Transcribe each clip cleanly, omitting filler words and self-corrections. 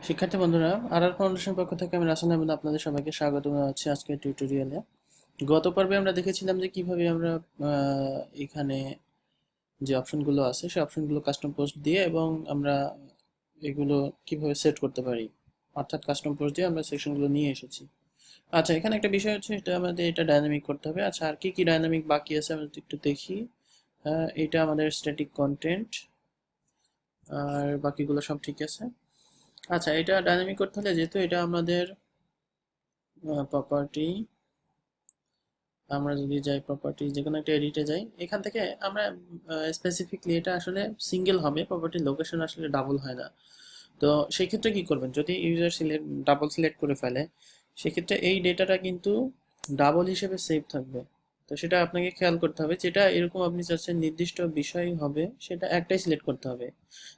শিক্ষার্থী বন্ধুরা, আর ফাউন্ডেশনের পক্ষ থেকে আমি রাসেল আহমেদ আপনাদের সবাইকে স্বাগত জানাচ্ছি আজকের টিউটোরিয়ালে। গত পর্বে আমরা দেখেছিলাম যে কিভাবে আমরা এখানে যে অপশনগুলো আছে সেই অপশনগুলো কাস্টম পোস্ট দিয়ে এবং আমরা এগুলো কিভাবে সেট করতে পারি, অর্থাৎ কাস্টম পোস্ট দিয়ে আমরা সেকশনগুলো নিয়ে এসেছি। আচ্ছা, এখানে একটা বিষয় হচ্ছে এটা আমাদের এটা ডাইনামিক করতে হবে। আচ্ছা, আর কি কি ডাইনামিক বাকি আছে আমরা একটু দেখি। এটা আমাদের স্ট্যাটিক কন্টেন্ট, আর বাকিগুলো সব ঠিক আছে। আচ্ছা, এটা ডাইনামিক করতে হলে যেহেতু এটা আমাদের প্রপার্টি, আমরা যদি যাই প্রপার্টি যে কোনো একটা এডিটে যাই, এখান থেকে আমরা স্পেসিফিকলি এটা আসলে সিঙ্গেল হবে, প্রপার্টি লোকেশন আসলে ডাবল হয় না। তো সেই ক্ষেত্রে কি করবেন, যদি ইউজার ডাবল সিলেক্ট করে ফেলে সেক্ষেত্রে এই ডেটাটা কিন্তু ডাবল হিসেবে সেভ থাকবে। তো সেটা আপনাকে খেয়াল করতে হবে, যেটা এরকম আপনি চাচ্ছেন নির্দিষ্ট বিষয় হবে সেটা একটাই সিলেক্ট করতে হবে।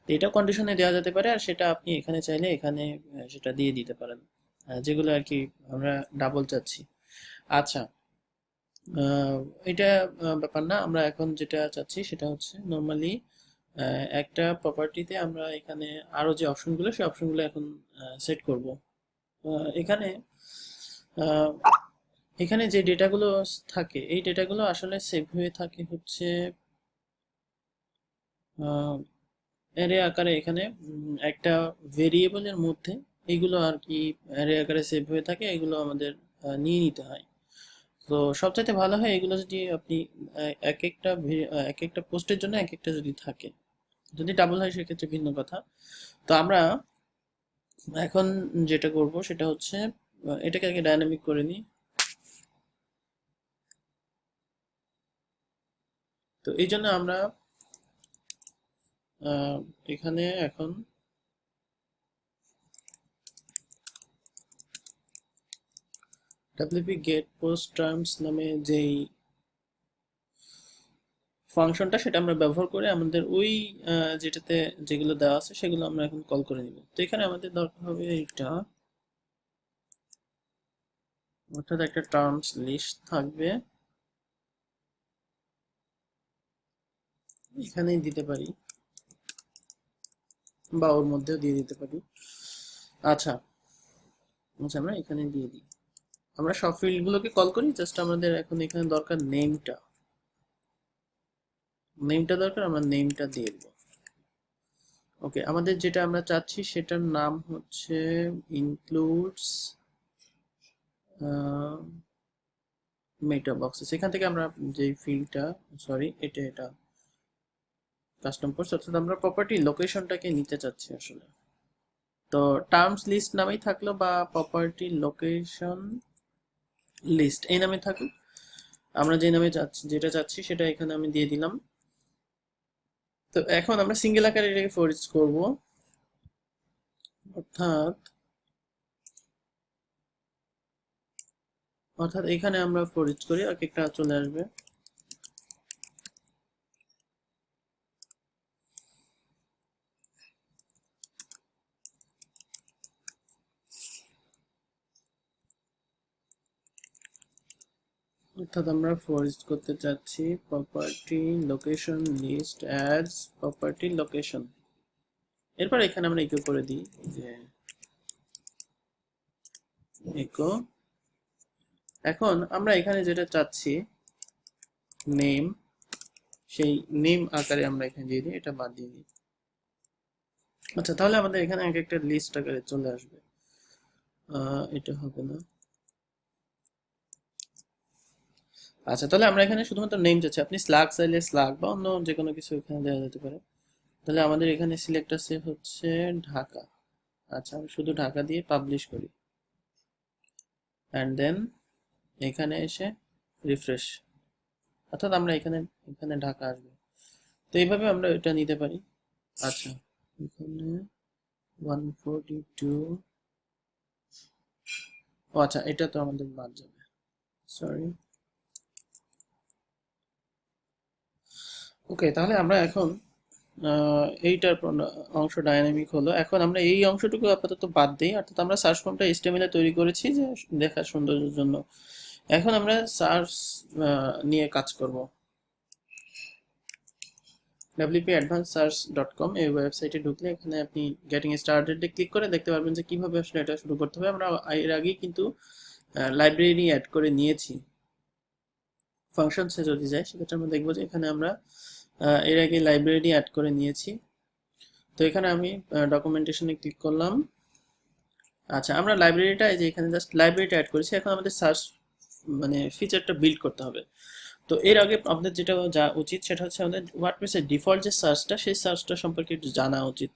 তো এটা কন্ডিশনে দেওয়া যেতে পারে, আর সেটা আপনি এখানে চাইলে এখানে সেটা দিয়ে দিতে পারেন, যেগুলো আর কি আমরা ডাবল চাচ্ছি। আচ্ছা, আহ, এটা ব্যাপার না। আমরা এখন যেটা চাচ্ছি সেটা হচ্ছে নর্মালি একটা প্রপার্টিতে আমরা এখানে আরো যে অপশনগুলো সেই অপশনগুলো এখন সেট করব। এখানে আহ, এখানে যে ডেটাগুলো থাকে এই ডেটাগুলো আসলে সেভ হয়ে থাকে হচ্ছে অ্যারে আকারে। এখানে একটা ভেরিয়েবলের মধ্যে এইগুলো আর কি অ্যারে আকারে সেভ হয়ে থাকে, এগুলো আমাদের নিয়ে নিতে হয়। তো সবচাইতে ভালো হয় এগুলো যদি আপনি এক একটা পোস্টের জন্য এক একটা যদি থাকে, যদি ডাবল হয় সেক্ষেত্রে ভিন্ন কথা। তো আমরা এখন যেটা করব সেটা হচ্ছে এটাকে আগে ডাইনামিক করে নিই। তো এই জন্য আমরা এখানে এখন wp get post terms নামে যেই ফাংশনটা সেটা আমরা ব্যবহার করে আমাদের ওই যেটাতে যেগুলো দেওয়া আছে সেগুলো আমরা এখন কল করে নিব। তো এখানে আমাদের দরকার হবে এইটা, অর্থাৎ একটা টার্মস লিস্ট থাকবে, এখানেই দিতে পারি বা ওর মধ্যেও দিয়ে দিতে পারি। আচ্ছা, আচ্ছা, আমরা এখানে দিয়ে দিই। আমরা সব ফিল্ডগুলোকে কল করি, জাস্ট আমাদের এখন এখানে দরকার নেমটা। নেমটা দরকার, আমরা নেমটা দিয়ে দেব। ওকে, আমাদের যেটা আমরা চাচ্ছি সেটার নাম হচ্ছে ইনক্লুডস মেটা বক্সেস। এখান থেকে আমরা যে ফিল্ডটা, সরি এটা কাস্টম পোস্ট, অর্থাৎ আমরা প্রপার্টি লোকেশনটাকে নিতে চাচ্ছি আসলে। তো টার্মস লিস্ট নামেই থাকলো বা প্রপার্টি লোকেশন লিস্ট এই নামে থাকুক, আমরা যে নামে চাচ্ছি যেটা চাচ্ছি সেটা এখানে আমি দিয়ে দিলাম। তো এখন আমরা সিঙ্গেল আকারে এটাকে ফরিচ করব, অর্থাৎ অর্থাৎ এখানে আমরা ফরিচ করি এক একটা চলে আসবে। অর্থাৎ আমরা ফরিচ করতে চাচ্ছি property location list as property location. এরপর এখানে আমরা ইকো করে দিই যে ইকো। এখন আমরা এখানে যেটা চাচ্ছি নেম, সেই নেম আকারে আমরা এখানে দিয়ে দিই, এটা বাদ দিয়ে দিই। আচ্ছা, তাহলে আমাদের এখানে এক একটা লিস্ট আকারে চলে আসবে। এটা হবে না। আচ্ছা, তাহলে আমরা এখানে শুধুমাত্র নেম চাচ্ছি, আপনি স্ল্যাগ চাইলে স্ল্যাগ বা অন্য যে কোনো কিছু এখানে দেওয়া যেতে পারে। তাহলে আমাদের এখানে সিলেক্ট আছে হচ্ছে ঢাকা। আচ্ছা, আমি শুধু ঢাকা দিয়ে পাবলিশ করি, অ্যান্ড দেন এখানে এসে রিফ্রেশ, অর্থাৎ আমরা এখানে এখানে ঢাকা আসবে। তো এইভাবে আমরা এটা নিতে পারি। আচ্ছা, এখানে 142, ও আচ্ছা, এটা তো আমাদের বাদ যাবে, সরি। ওকে, তাহলে আমরা এখন এইটার অংশ ডাইনামিক হলো। এখন আমরা এই অংশটুকু আপাতত বাদ দিই, অর্থাৎ আমরা সার্চ ফর্মটা HTML এ তৈরি করেছি যে দেখার সৌন্দর্যের জন্য। এখন আমরা সার্চ নিয়ে কাজ করব। wpadvancesearch.com এই ওয়েবসাইটে ঢুকলে এখানে আপনি গেটিং স্টার্টেড এ ক্লিক করে দেখতে পারবেন যে কিভাবে আসলে এটা শুরু করতে হবে। আমরা এর আগেই কিন্তু লাইব্রেরি অ্যাড করে নিয়েছি। ফাংশনসে যদি যাই সেক্ষেত্রে আমরা দেখবো যে এখানে আমরা এর আগে লাইব্রেরি অ্যাড করে নিয়েছি। তো এখানে আমি ডকুমেন্টেশনে ক্লিক করলাম। আচ্ছা, আমরা লাইব্রেরিটা এই যে এখানে জাস্ট লাইব্রেরিটা অ্যাড করেছি। এখন আমাদের সার্চ মানে ফিচারটা বিল্ড করতে হবে। তো এর আগে আপনাদের যেটা যা উচিত সেটা হচ্ছে আমাদের ওয়ার্ডপ্রেসের ডিফল্ট যে সার্চটা সেই সার্চটা সম্পর্কে একটু জানা উচিত,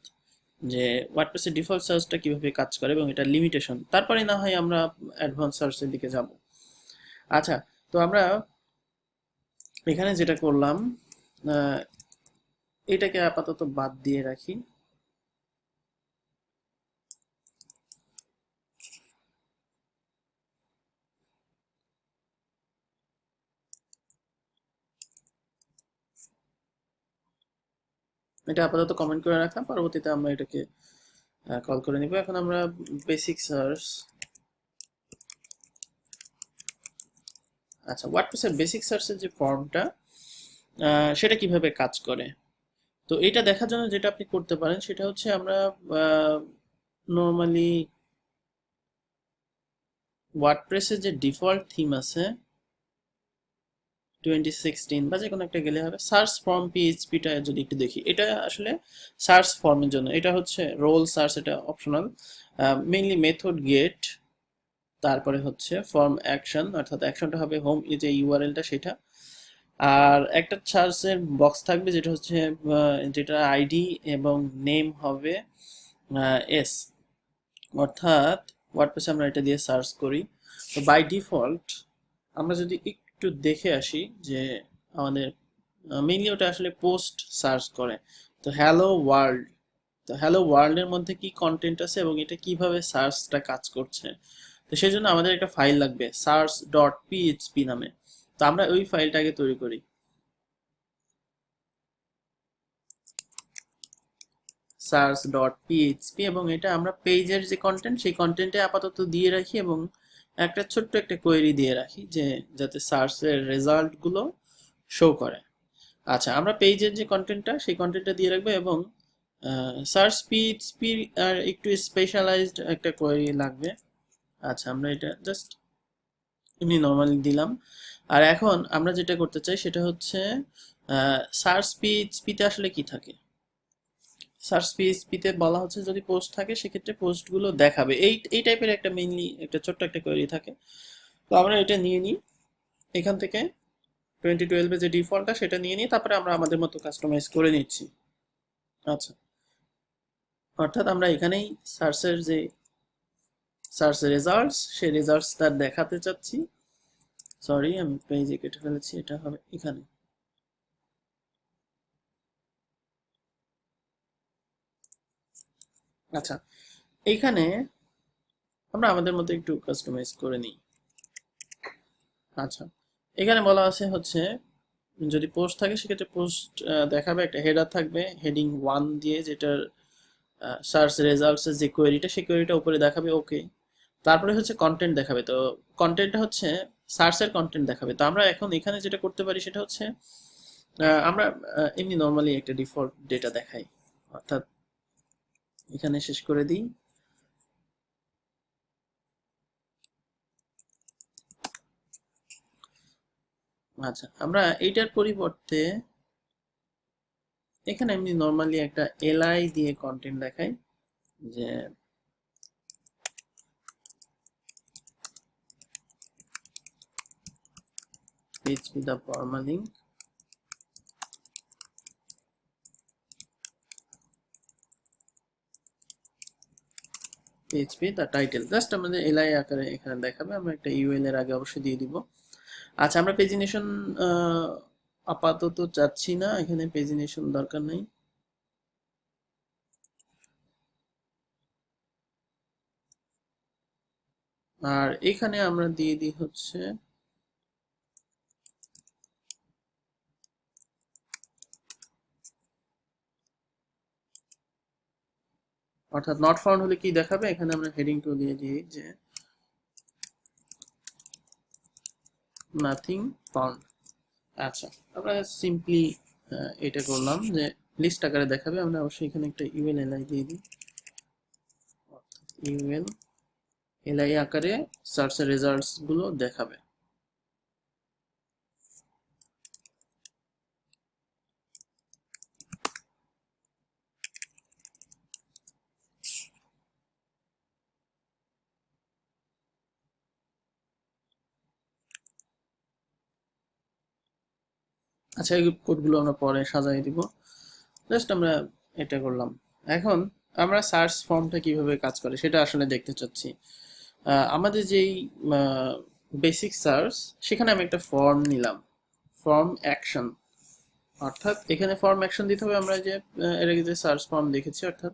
যে ওয়ার্ডপ্রেসের ডিফল্ট সার্চটা কিভাবে কাজ করে এবং এটা লিমিটেশন, তারপরে না হয় আমরা অ্যাডভান্স সার্চের দিকে যাব। আচ্ছা, তো আমরা এখানে যেটা করলাম এটাকে আপাতত বাদ দিয়ে রাখি। এটা আপাতত কমেন্ট করে রাখলাম, পরবর্তীতে আমরা এটাকে কল করে নিব। এখন আমরা বেসিক সার্চ, আচ্ছা ওয়ার্ডপ্রেসের বেসিক সার্চের যে ফর্মটা সেটা কিভাবে কাজ করে, তো এটা দেখার জন্য যেটা আপনি করতে পারেন সেটা হচ্ছে আমরা নর্মালি ওয়ার্ডপ্রেসের যে ডিফল্ট থিম আছে 2016 বা যে কোনো একটা গেলে হবে, সার্চ ফর্ম পিএইচপিটা যদি একটু দেখি, এটা আসলে সার্চ ফর্মের জন্য। এটা হচ্ছে রোল সার্চ, এটা অপশনাল। মেইনলি মেথড গেট, তারপরে হচ্ছে ফর্ম অ্যাকশন, অর্থাৎ অ্যাকশনটা হবে হোম যে ইউআরএলটা সেটা, আর একটা সার্চের বক্স থাকবে যেটা হচ্ছে যেটা আইডি এবং নেম হবে এস, অর্থাৎ ওয়ার্ডপ্রেসে আমরা এটা দিয়ে সার্চ করি। তো বাই ডিফল্ট আমরা যদি একটু দেখে আসি যে আমাদের মেইনলি ওটা আসলে পোস্ট সার্চ করে। তো হ্যালো ওয়ার্ল্ড, তো হ্যালো ওয়ার্ল্ডের মধ্যে কি কন্টেন্ট আছে এবং এটা কিভাবে সার্চটা কাজ করছে, তো সেই জন্য আমাদের একটা ফাইল লাগবে সার্চ ডট পিএইচপি নামে। তো আমরা ওই ফাইলটাকে তৈরি করি, সার্চ ডট পিএইচপি, এবং এটা আমরা পেজের যে কন্টেন্ট সেই কন্টেন্টে আপাতত দিয়ে রাখি এবং একটা ছোট্ট একটা কোয়েরি দিয়ে রাখি যে যাতে সার্চের রেজাল্টগুলো শো করে। আচ্ছা, আমরা পেজের যে কন্টেন্টটা সেই কন্টেন্টটা দিয়ে রাখবো এবং সার্চ পিএইচপি আর একটু স্পেশালাইজড একটা কোয়েরি লাগবে। আচ্ছা, আমরা এটা জাস্ট এমনি নর্মালি দিলাম। আর এখন আমরা যেটা করতে চাই সেটা হচ্ছে সার্চ পিএইচপিতে আসলে কি থাকে। সার্চ পিএইচপিতে বলা হচ্ছে যদি পোস্ট থাকে সেক্ষেত্রে পোস্টগুলো দেখাবে, এই টাইপের একটা মেইনলি একটা ছোট্ট একটা কোয়েরি থাকে। তো আমরা এটা নিয়ে নিই এখান থেকে 2012 যে ডিফল্টটা সেটা নিয়ে নিই, তারপরে আমরা আমাদের মতো কাস্টমাইজ করে নিচ্ছি। আচ্ছা, অর্থাৎ আমরা এখানেই সার্চের যে সার্চ রেজাল্টস সেই রেজাল্টসটা দেখাতে চাচ্ছি। সরি, আমি পেজে কেটে ফেলেছি, এটা হবে এখানে। আচ্ছা, এইখানে আমরা আমাদের মতো একটু কাস্টমাইজ করে নিই। আচ্ছা, এখানে বলা আছে হচ্ছে যদি পোস্ট থাকে সেক্ষেত্রে পোস্ট দেখাবে, একটা হেডার থাকবে হেডিং 1 দিয়ে, যেটার সার্চ রেজাল্টসের যে কোয়েরিটা সেই কোয়েরিটা উপরে দেখাবে, ওকে। তারপরে হচ্ছে কন্টেন্ট দেখাবে, তো কন্টেন্টটা হচ্ছে সার্চের কন্টেন্ট দেখাবে। তো আমরা এখন এখানে যেটা করতে পারি সেটা হচ্ছে আমরা এমনি নর্মালি একটা ডিফল্ট ডেটা দেখাই, অর্থাৎ এখানে শেষ করে দিই। আচ্ছা, আমরা এইটার পরিবর্তে এখানে এমনি নর্মালি একটা এলআই দিয়ে কন্টেন্ট দেখাই, যে PHP the permalink PHP the title, just আমাদের এলআই আকারে এখানে দেখাবে। আমরা একটা ইউএল এর আগে অবশ্যই দিয়ে দিব। আচ্ছা, আমরা পেজিনেশন আপাতত চাচ্ছি না, এখানে পেজিনেশন দরকার নেই। আর এখানে আমরা দিয়ে দিই হচ্ছে অর্থাৎ নট ফাউন্ড হলে কি দেখাবে, এখানে আমরা হেডিং টু দিয়ে দিই যে নাথিং ফাউন্ড। আচ্ছা, আমরা সিম্পলি এটা করলাম যে লিস্ট আকারে দেখাবে, আমরা অবশ্যই এখানে একটা ইউএলএলআই দিয়ে দিই। ইউএলএলআই আকারে সার্চের রেজাল্টস গুলো দেখাবে। আচ্ছা, এই কোডগুলো আমরা পরে সাজাই দিব। জাস্ট আমরা এটা করলাম। এখন আমরা সার্চ ফর্মটা কিভাবে কাজ করে সেটা আসলে দেখতে চাচ্ছি। আমাদের যেই বেসিক সার্চ, সেখানে আমি একটা ফর্ম নিলাম, ফর্ম অ্যাকশন। অর্থাৎ এখানে ফর্ম অ্যাকশন দিতে হবে। আমরা যে এর আগে যে সার্চ ফর্ম দেখেছি, অর্থাৎ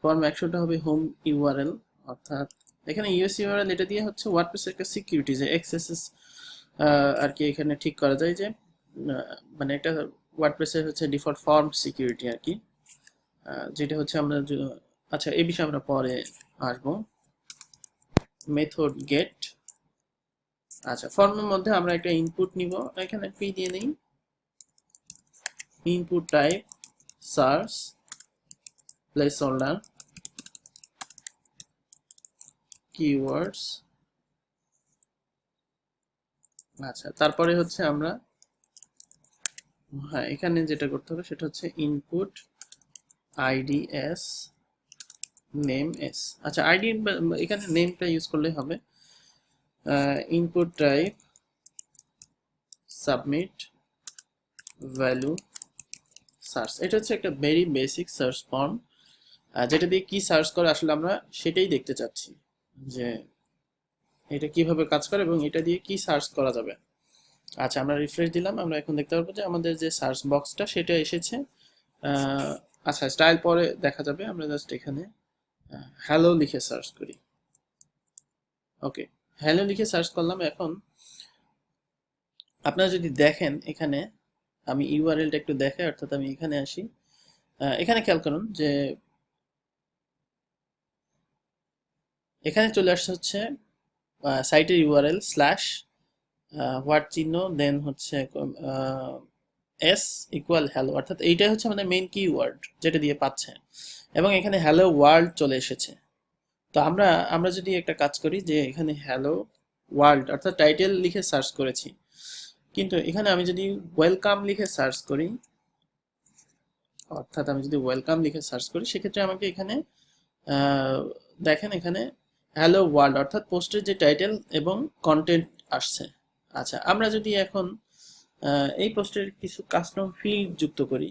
ফর্ম অ্যাকশনটা হবে হোম ইউআরএল। অর্থাৎ এখানে ইউএস ইউআরএল এটা দিয়ে হচ্ছে ওয়ার্ডপ্রেসের একটা সিকিউরিটি, যে এক্সএসএস আর কি এখানে ঠিক করা যায়, যে মানে এটা ওয়ার্ডপ্রেসের হচ্ছে ডিফল্ট ফর্ম সিকিউরিটি আর কি, যেটা হচ্ছে আমরা আচ্ছা এই বিষয়ে আমরা পরে আসবো। Method get. আচ্ছা, ফর্মের মধ্যে আমরা একটা ইনপুট নিব, এখানে পি দিয়ে নেই। Input type search placeholder keywords. আচ্ছা, তারপরে হচ্ছে আমরা এখানে যেটা করতে হবে সেটা হচ্ছে input ID S name S. আচ্ছা, আইডি এখানে নেমটা ইউজ করলে হবে। Input type submit value search. এটা হচ্ছে একটা ভেরি বেসিক সার্চ ফর্ম, যেটা দিয়ে কি সার্চ করে আসলে আমরা সেটাই দেখতে চাচ্ছি, যে এটা কিভাবে কাজ করে এবং এটা দিয়ে কি সার্চ করা যাবে। আচ্ছা, আমরা রিফ্রেশ দিলাম, আমরা এখন দেখতে পারবো যে আমাদের যে সার্চ বক্সটা সেটা এসেছে। আচ্ছা, স্টাইল পরে দেখা যাবে। আমরা জাস্ট এখানে হ্যালো লিখে সার্চ করি। ওকে, হ্যালো লিখে সার্চ করলাম। এখন আপনারা যদি দেখেন, এখানে আমি ইউআরএলটা একটু দেখাই, অর্থাৎ আমি এখানে আসি। এখানে খেয়াল করুন যে এখানে চলে আসছে হচ্ছে সাইটের ইউআরএল স্ল্যাশ হোয়াট চিহ্ন, দেন হচ্ছে এস ইকুয়াল হ্যালো, অর্থাৎ এইটাই হচ্ছে আমাদের মেইন কিওয়ার্ড যেটা দিয়ে পাচ্ছে, এবং এখানে হ্যালো ওয়ার্ল্ড চলে এসেছে। তো আমরা আমরা যদি একটা কাজ করি, যে এখানে হ্যালো ওয়ার্ল্ড অর্থাৎ টাইটেল লিখে সার্চ করেছি, কিন্তু এখানে আমি যদি ওয়েলকাম লিখে সার্চ করি, অর্থাৎ আমি যদি ওয়েলকাম লিখে সার্চ করি, সেক্ষেত্রে আমাকে এখানে দেখেন এখানে হ্যালো ওয়ার্ল্ড অর্থাৎ পোস্টের যে টাইটেল এবং কন্টেন্ট আসছে। আচ্ছা, আমরা যদি এখন এই পোস্টের কিছু কাস্টম ফিল্ড যুক্ত করি,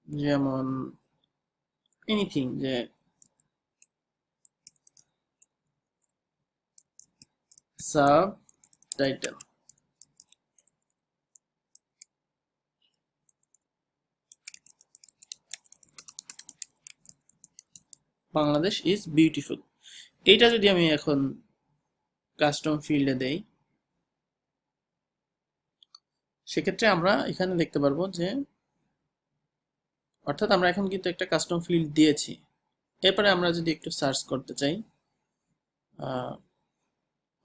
যেমন এনিথিং, যে sub title Bangladesh is beautiful, এইটা যদি আমি এখন কাস্টম ফিল্ডে দেই, সেক্ষেত্রে আমরা এখানে দেখতে পারবো যে অর্থাৎ আমরা এখন কিন্তু একটা কাস্টম ফিল্ড দিয়েছি। এরপরে আমরা যদি একটু সার্চ করতে চাই,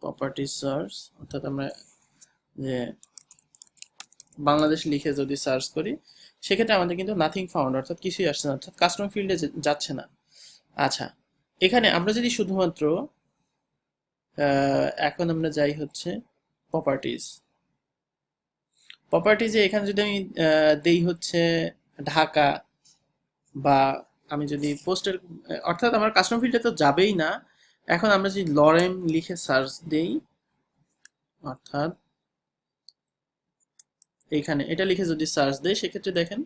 প্রপার্টি সার্চ, অর্থাৎ আমরা যে বাংলাদেশ লিখে যদি সার্চ করি, সেক্ষেত্রে আমাদের কিন্তু নাথিং ফাউন্ড অর্থাৎ কিছুই আসছে না, অর্থাৎ কাস্টম ফিল্ডে যাচ্ছে না। আচ্ছা, এখানে আমরা যদি শুধুমাত্র এখন আমরা যাই হচ্ছে প্রপার্টিজে এখানে যদি আমি দেই হচ্ছে ঢাকা, বা আমি যদি পোস্টের, অর্থাৎ আমার কাস্টম ফিল্ডে তো যাবেই না। এখন আমরা যদি লরেম লিখে সার্চ দেই, অর্থাৎ এখানে এটা লিখে যদি সার্চ দেই, সেক্ষেত্রে দেখেন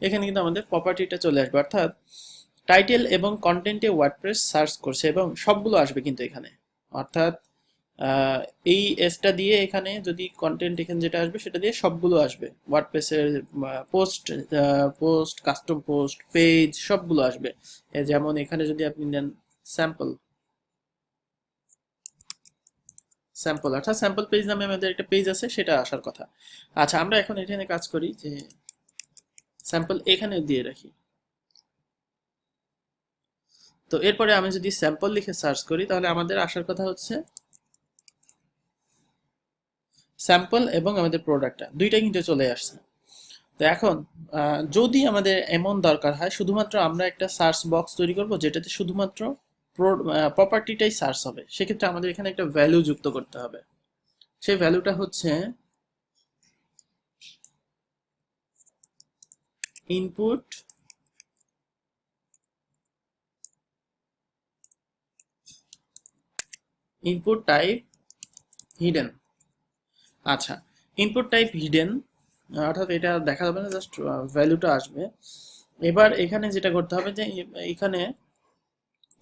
এখানে কিন্তু আমাদের প্রপার্টিটা চলে আসবে, অর্থাৎ টাইটেল এবং কন্টেন্টে ওয়ার্ডপ্রেস সার্চ করছে এবং সবগুলো আসবে কিন্তু এখানে। অর্থাৎ এই এসটা দিয়ে এখানে যদি কন্টেন্ট এখানে যেটা আসবে সেটা দিয়ে সবগুলো আসবে, ওয়ার্ডপ্রেসের পোস্ট কাস্টম পোস্ট পেজ সবগুলো আসবে। যেমন এখানে যদি আপনি নেন স্যাম্পল অর্থাৎ স্যাম্পল পেজ নামে আমাদের একটা পেজ আছে, সেটা আসার কথা। আচ্ছা, আমরা এখন এখানে কাজ করি যে স্যাম্পল এখানে দিয়ে রাখি। তো এরপরে আমি যদি স্যাম্পল লিখে সার্চ করি, তাহলে আমাদের আসার কথা হচ্ছে স্যাম্পল এবং আমাদের প্রোডাক্টটা দুইটা কিন্তু চলে আসছে। তো এখন যদি আমাদের এমন দরকার হয়, শুধুমাত্র আমরা একটা সার্চ বক্স তৈরি করব যেটাতে শুধুমাত্র প্রপার্টিটাই সার্চ হবে, সেক্ষেত্রে আমাদের এখানে একটা ভ্যালু যুক্ত করতে হবে। সেই ভ্যালুটা হচ্ছে ইনপুট ইনপুট টাইপ হিডেন। আচ্ছা, ইনপুট টাইপ হিডেন অর্থাৎ এটা দেখা যাবে না, জাস্ট ভ্যালুটা আসবে। এবার এখানে যেটা করতে হবে যে এখানে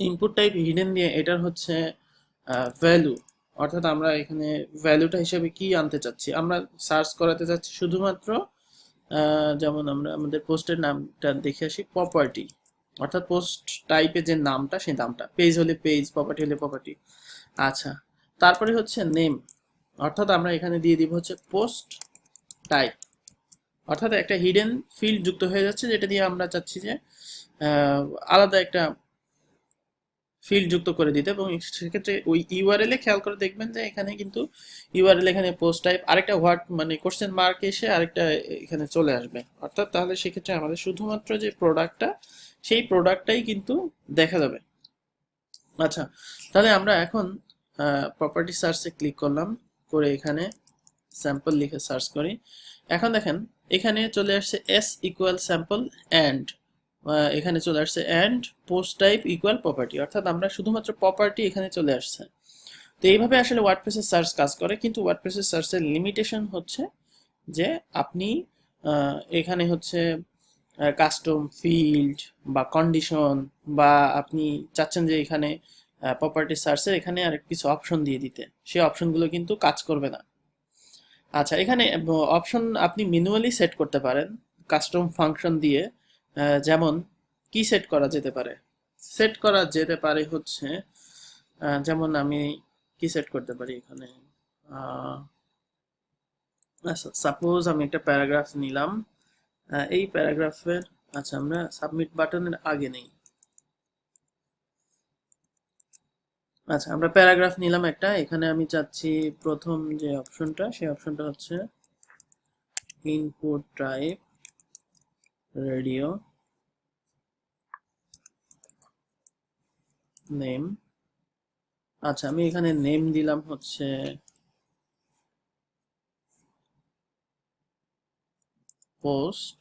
ইনপুট টাইপ হিডেন দিয়ে এটার হচ্ছে ভ্যালু, অর্থাৎ আমরা এখানে ভ্যালুটা হিসেবে কি আনতে চাচ্ছি, আমরা সার্চ করাতে চাচ্ছি শুধুমাত্র যেমন আমরা আমাদের পোস্টের নামটা দেখে আসি, প্রপার্টি, অর্থাৎ পোস্ট টাইপের যে নামটা সেই নামটা, পেজ হলে পেজ, প্রপার্টি হলে প্রপার্টি। আচ্ছা, তারপরে হচ্ছে নেম, অর্থাৎ আমরা এখানে দিয়ে দিব হচ্ছে পোস্ট টাইপ, অর্থাৎ একটা হিডেন ফিল্ড যুক্ত হয়ে যাচ্ছে যেটা দিয়ে আমরা চাচ্ছি যে আলাদা একটা ফিল্ড যুক্ত করে দিতে। এবং সেক্ষেত্রে ওই ইউআরএল এ খেয়াল করে দেখবেন যে এখানে কিন্তু ইউআরএল এখানে পোস্ট টাইপ আরেকটা হোয়াট মানে কোশ্চেন মার্ক এসে আরেকটা এখানে চলে আসবে, অর্থাৎ তাহলে সেক্ষেত্রে আমাদের শুধুমাত্র যে প্রোডাক্টটা সেই প্রোডাক্টটাই কিন্তু দেখা যাবে। আচ্ছা, তাহলে আমরা এখন প্রপার্টি সার্চে ক্লিক করলাম, করে এখানে স্যাম্পল লিখে সার্চ করি। এখন দেখেন এখানে চলে আসছে এস ইকুয়াল স্যাম্পল অ্যান্ড এখানে চলে আসছে and post type equal property, অর্থাৎ আমরা শুধুমাত্র প্রপার্টি এখানে চলে আসছে। তো এইভাবে আসলে ওয়ার্ডপ্রেসের সার্চ কাজ করে, কিন্তু ওয়ার্ডপ্রেসের সার্চের লিমিটেশন হচ্ছে যে আপনি এখানে হচ্ছে কাস্টম ফিল্ড বা কন্ডিশন, বা আপনি চাচ্ছেন যে এখানে প্রপার্টি সার্চের এখানে আর কিছু অপশন দিয়ে দিতে, সেই অপশনগুলো কিন্তু কাজ করবে না। আচ্ছা, এখানে অপশন আপনি ম্যানুয়ালি সেট করতে পারেন কাস্টম ফাংশন দিয়ে। যেমন কি সেট করা যেতে পারে, সেট করা যেতে পারে হচ্ছে যেমন আমি কি সেট করতে পারি এখানে, আচ্ছা সাপোজ আমি একটা প্যারাগ্রাফ নিলাম, এই প্যারাগ্রাফের, আচ্ছা আমরা সাবমিট বাটনের আগে নেই, আচ্ছা আমরা প্যারাগ্রাফ নিলাম একটা, এখানে আমি চাচ্ছি প্রথম যে অপশনটা সেই অপশনটা হচ্ছে ইনপুট টাইপ রেডিও নেম। আচ্ছা, আমি এখানে নেম দিলাম হচ্ছে পোস্ট।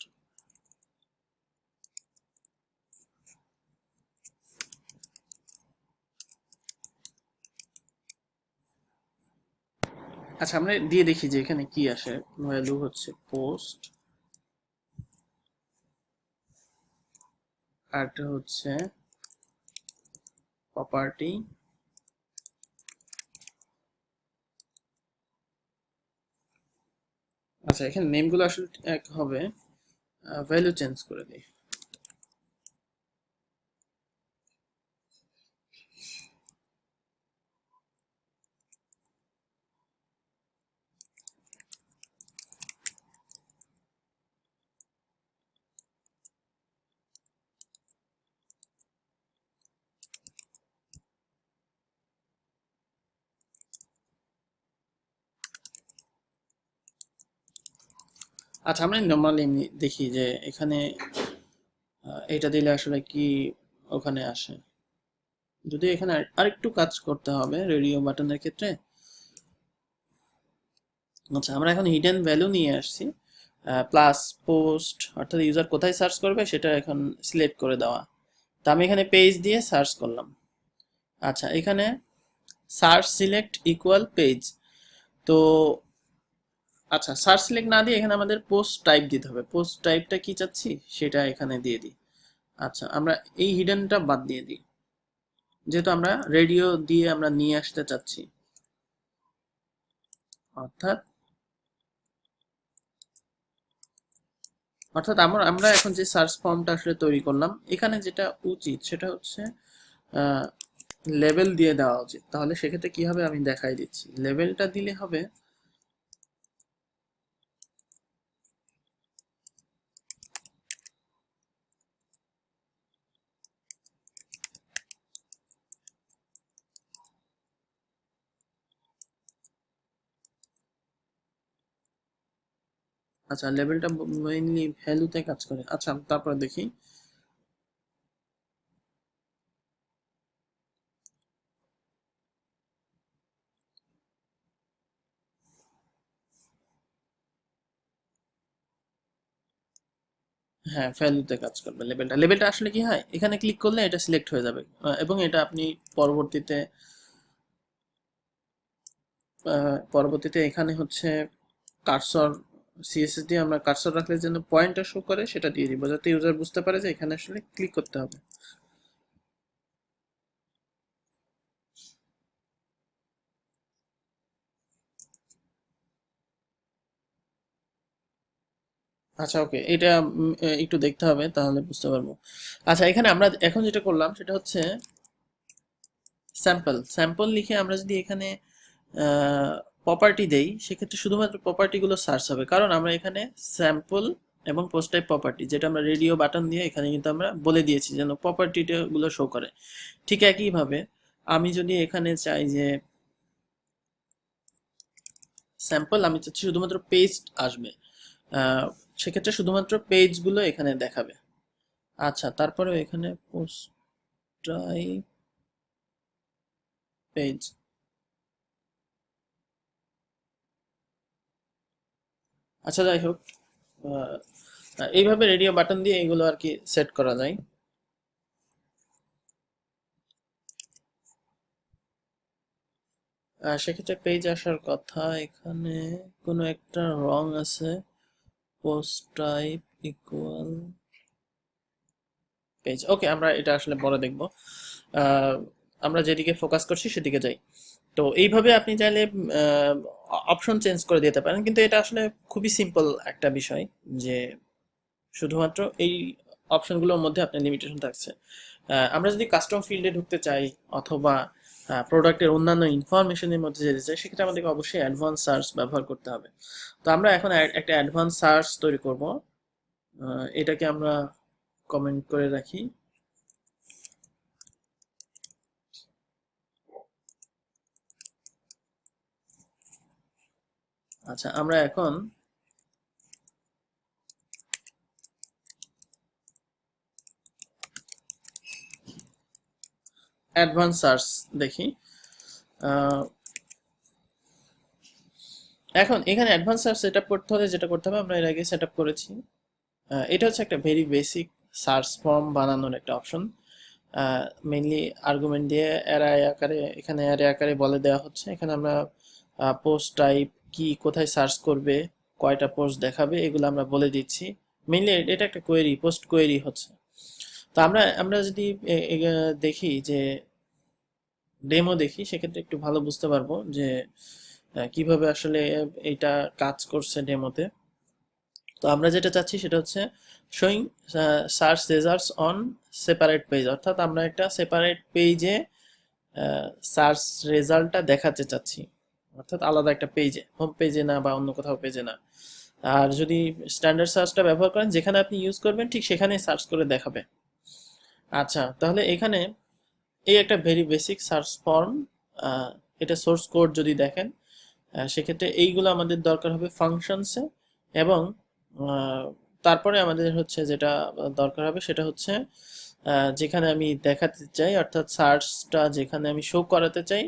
আচ্ছা, আমরা দিয়ে দেখি যে এখানে কি আসে। ভ্যালু হচ্ছে পোস্ট, আরটা হচ্ছে প্রপার্টি। আচ্ছা, এখানে নেমগুলো আসলে এক হবে, ভ্যালু চেঞ্জ করে দিই। আচ্ছা, আমরা নর্মালি দেখি যে এখানে এটা দিলে আসলে কি ওখানে আসে, যদি এখানে আরেকটু কাজ করতে হবে রেডিও বাটনের ক্ষেত্রে। আচ্ছা, আমরা এখন হিডেন ভ্যালু নিয়ে আসছি, প্লাস পোস্ট, অর্থাৎ ইউজার কোথায় সার্চ করবে সেটা এখন সিলেক্ট করে দেওয়া। তা আমি এখানে পেজ দিয়ে সার্চ করলাম। আচ্ছা, এখানে সার্চ সিলেক্ট ইকুয়াল পেজ। তো আচ্ছা, সার্চ সিলেক্ট না দিয়ে এখানে আমাদের পোস্ট টাইপ দিতে হবে, পোস্ট টাইপটা কি চাচ্ছি সেটা এখানে দিয়ে দিই। আচ্ছা, আমরা এই হিডেনটা বাদ দিয়ে দিই, যেহেতু আমরা রেডিও দিয়ে আমরা নিয়ে আসতে চাচ্ছি। অর্থাৎ অর্থাৎ আমরা আমরা এখন যে সার্চ ফর্মটা আসলে তৈরি করলাম, এখানে যেটা উচিত সেটা হচ্ছে লেভেল দিয়ে দেওয়া উচিত। তাহলে সেক্ষেত্রে কি হবে আমি দেখাই দিচ্ছি, লেভেলটা দিলে হবে আচ্ছা, লেভেলটা মেইনলি ভ্যালুতে কাজ করে। আচ্ছা, তারপর দেখি। হ্যাঁ, ভ্যালুতে কাজ করবে লেভেলটা। লেভেলটা আসলে কি হয়, এখানে ক্লিক করলে এটা সিলেক্ট হয়ে যাবে, এবং এটা আপনি পরবর্তীতে এখানে হচ্ছে কার্সর, সিএসএস দিয়ে আমরা কার্সর রাখলে যেন পয়েন্টটা শো করে সেটা দিয়ে দিব, যাতে ইউজার বুঝতে পারে যে এখানে আসলে ক্লিক করতে হবে। আচ্ছা, ওকে, এটা একটু দেখতে হবে, তাহলে বুঝতে পারবো। আচ্ছা, এখানে আমরা এখন যেটা করলাম সেটা হচ্ছে স্যাম্পল স্যাম্পল লিখে আমরা যদি এখানে প্রপার্টি দেই, সেক্ষেত্রে শুধুমাত্র প্রপার্টিগুলো সার্চ হবে, কারণ আমরা এখানে স্যাম্পল এবং পোস্ট টাইপ প্রপার্টি, যেটা আমরা রেডিও বাটন দিয়ে এখানে কিন্তু আমরা বলে দিয়েছি যেন প্রপার্টিগুলো শো করে। ঠিক একইভাবে আমি যদি এখানে চাই যে স্যাম্পল, আমি চাচ্ছি শুধুমাত্র পেজ আসবে, সেক্ষেত্রে শুধুমাত্র পেজগুলো এখানে দেখাবে। আচ্ছা, তারপরে এখানে পোস্ট টাইপ পেজ। আচ্ছা, যাই হোক, আহ, এইভাবে রেডিও বাটন দিয়ে এগুলো আর কি সেট করা যায়। সেক্ষেত্রে পেজ আসার কথা, এখানে কোনো একটা রং আছে। Post type equal page. Okay, আমরা এটা আসলে পরে দেখব। আহ, আমরা যেদিকে ফোকাস করছি সেদিকে যাই। তো এইভাবে আপনি চাইলে অপশন চেঞ্জ করে দিতে পারেন, কিন্তু এটা আসলে খুবই সিম্পল একটা বিষয়, যে শুধুমাত্র এই অপশনগুলোর মধ্যে আপনার লিমিটেশন থাকছে। আমরা যদি কাস্টম ফিল্ডে ঢুকতে চাই, অথবা প্রোডাক্টের অন্যান্য ইনফরমেশনের মধ্যে যেতে চাই, সেক্ষেত্রে আমাদেরকে অবশ্যই অ্যাডভান্স সার্চ ব্যবহার করতে হবে। তো আমরা এখন একটা অ্যাডভান্স সার্চ তৈরি করব। এটাকে আমরা কমেন্ট করে রাখি। আচ্ছা, আমরা এখন অ্যাডভান্স সার্চ দেখি। এখন এখানে অ্যাডভান্স সার্চ সেট আপ করতে হলে যেটা করতে হবে, আমরা এর আগে সেট আপ করেছি। এটা হচ্ছে একটা ভেরি বেসিক সার্চ ফর্ম বানানোর একটা অপশন। মেইনলি আর্গুমেন্ট দিয়ে অ্যারে আকারে, এখানে অ্যারে আকারে বলে দেওয়া হচ্ছে। এখানে আমরা পোস্ট টাইপ কি, কোথায় সার্চ করবে, কয়টা পোস্ট দেখাবে, এগুলো আমরা বলে দিচ্ছি। মেইনলি এটা একটা কোয়েরি, পোস্ট কোয়েরি হচ্ছে। তো আমরা যদি দেখি যে ডেমো দেখি, সেক্ষেত্রে একটু ভালো বুঝতে পারবো যে কিভাবে আসলে এটা কাজ করছে ডেমোতে। তো আমরা যেটা চাচ্ছি সেটা হচ্ছে showing search results on separate page, অর্থাৎ আমরা একটা সেপারেট পেজে সার্চ রেজাল্টটা দেখাতে চাচ্ছি, অর্থাৎ আলাদা একটা পেজে, হোম পেজে না বা অন্য কোথাও পেজে না। আর যদি স্ট্যান্ডার্ড সার্চটা ব্যবহার করেন, যেখানে আপনি ইউজ করবেন ঠিক সেখানেই সার্চ করে দেখাবে। আচ্ছা, তাহলে এখানে এই একটা ভেরি বেসিক সার্চ ফর্ম। এটা সোর্স কোড যদি দেখেন, সেক্ষেত্রে এইগুলো আমাদের দরকার হবে ফাংশনসে, এবং তারপরে আমাদের হচ্ছে যেটা দরকার হবে সেটা হচ্ছে যেখানে আমি দেখাতে চাই, অর্থাৎ সার্চটা যেখানে আমি শো করাতে চাই,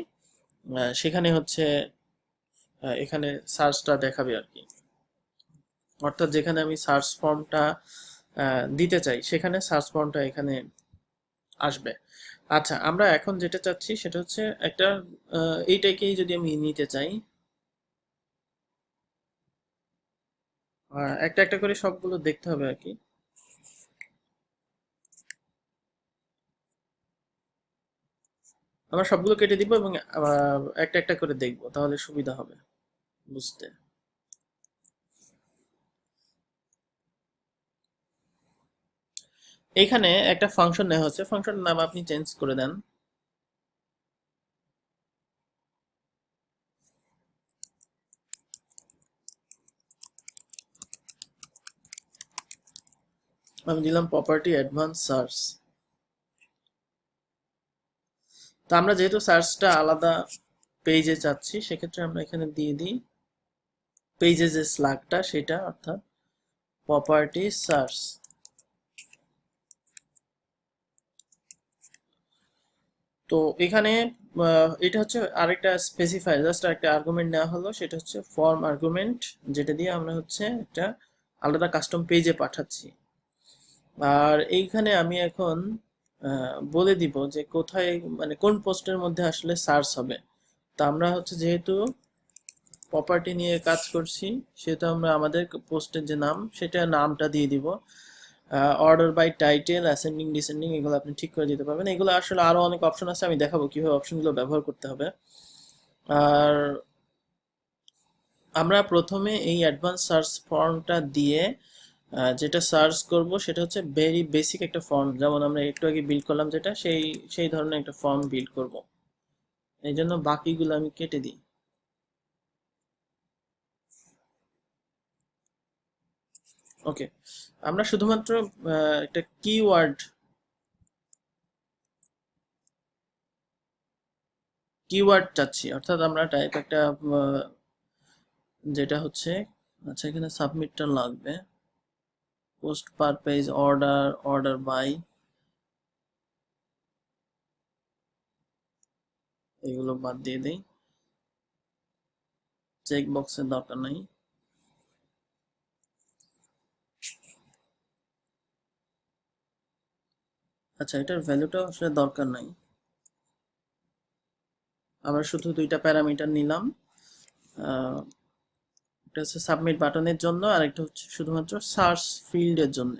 সেখানে হচ্ছে এখানে সার্চটা দেখাবে আর কি, অর্থাৎ যেখানে আমি সার্চ ফর্মটা দিতে চাই সেখানে সার্চ ফর্মটা এখানে আসবে। আচ্ছা, আমরা এখন যেটা চাচ্ছি সেটা হচ্ছে একটা এইটাকেই যদি আমি নিতে চাই, একটা একটা করে সবগুলো দেখতে হবে আর কি। আমরা সবগুলো কেটে দিব এবং একটা একটা করে দেখব, তাহলে সুবিধা হবে বুঝতে। এইখানে একটা ফাংশন নেওয়া হচ্ছে, ফাংশনের নাম আপনি চেঞ্জ করে দেন। আমি দিলাম প্রপার্টি অ্যাডভান্স সার্চ। তো আমরা যেহেতু সার্চটা আলাদা পেজে চাচ্ছি, সেক্ষেত্রে আমরা এখানে দিয়ে দিই পেজে যে স্ল্যাগটা সেটা, অর্থাৎ প্রপার্টি সার্চ। তো এখানে এটা হচ্ছে আরেকটা স্পেসিফায়ার, জাস্ট একটা আর্গুমেন্ট নেওয়া হলো, সেটা হচ্ছে ফর্ম আর্গুমেন্ট, যেটা দিয়ে আমরা হচ্ছে একটা আলাদা কাস্টম পেজে পাঠাচ্ছি। আর এইখানে আমি এখন বলে দিব যে কোথায়, মানে কোন পোস্টের মধ্যে আসলে সার্চ হবে। তো আমরা হচ্ছে যেহেতু প্রপার্টি নিয়ে কাজ করছি, সেহেতু আমরা আমাদের পোস্টের যে নাম, সেটা নামটা দিয়ে দিব। Order by title, ascending descending, এগুলো আপনি ঠিক করে দিতে পারবেন। এগুলো আসলে আরো অনেক অপশন আছে, আমি দেখাবো কিভাবে অপশনগুলো ব্যবহার করতে হবে। আর আমরা প্রথমে এই অ্যাডভান্স সার্চ ফর্মটা দিয়ে যেটা সার্চ করব সেটা হচ্ছে ভেরি বেসিক একটা ফর্ম, যেমন আমরা একটু আগে বিল্ড করলাম যেটা, সেই সেই ধরনের একটা ফর্ম বিল্ড করব। এই জন্য বাকিগুলো আমি কেটে দিই। ওকে, আমরা শুধুমাত্র একটা কিওয়ার্ড চাচ্ছি, অর্থাৎ আমরা টাইপ একটা যেটা হচ্ছে, আচ্ছা এখানে সাবমিটটা লাগবে, post per page, order, order by, এগুলো বাদ দিয়ে দেই, চেক বক্সের দরকার নাই। আচ্ছা, এটার ভ্যালুটা আসলে দরকার নাই, আমরা শুধু দুইটা প্যারামিটার নিলাম। একটা হচ্ছে সাবমিট বাটনের জন্য, আর একটা হচ্ছে শুধুমাত্র সার্চ ফিল্ডের জন্য।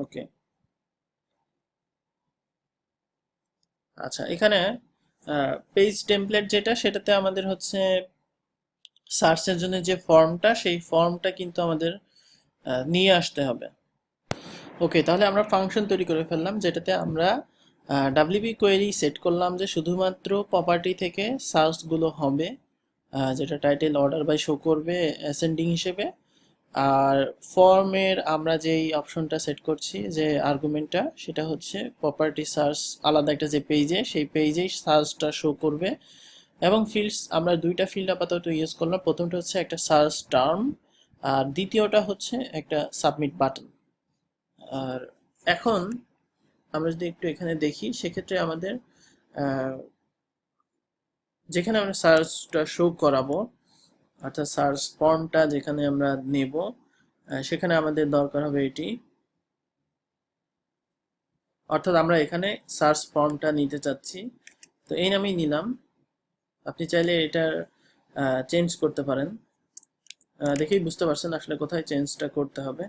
ওকে, আচ্ছা এখানে পেজ টেমপ্লেট যেটা, সেটাতে আমাদের হচ্ছে সার্চের জন্য যে ফর্মটা, সেই ফর্মটা কিন্তু আমাদের নিয়ে আসতে হবে। ওকে, তাহলে আমরা ফাংশন তৈরি করে ফেললাম, যেটাতে আমরা ডাব্লিউপি কোয়েরি সেট করলাম যে শুধুমাত্র প্রপার্টি থেকে সার্চগুলো হবে, যেটা টাইটেল অর্ডার বাই শো করবে অ্যাসেন্ডিং হিসেবে। আর ফর্মের আমরা যেই অপশনটা সেট করছি, যে আর্গুমেন্টটা, সেটা হচ্ছে প্রপার্টি সার্চ, আলাদা একটা যে পেজে, সেই পেজেই সার্চটা শো করবে। এবং ফিল্ডস আমরা দুইটা ফিল্ড আপাতত ইউজ করলাম, প্রথমটা হচ্ছে একটা সার্চ টার্ম, আর দ্বিতীয়টা হচ্ছে একটা সাবমিট বাটন। আর এখন আমরা যদি একটু এখানে দেখি, সেক্ষেত্রে আমাদের যেখানে আমরা সার্চটা শো করাবো, অর্থাৎ সার্চ ফর্মটা যেখানে আমরা নেব, সেখানে আমাদের দরকার হবে এটি, অর্থাৎ আমরা এখানে সার্চ ফর্মটা নিতে চাচ্ছি, তো এই নামেই নিলাম। আপনি চাইলে এটার চেঞ্জ করতে পারেন, দেখেই বুঝতে পারছেন আসলে কোথায় চেঞ্জটা করতে হবে।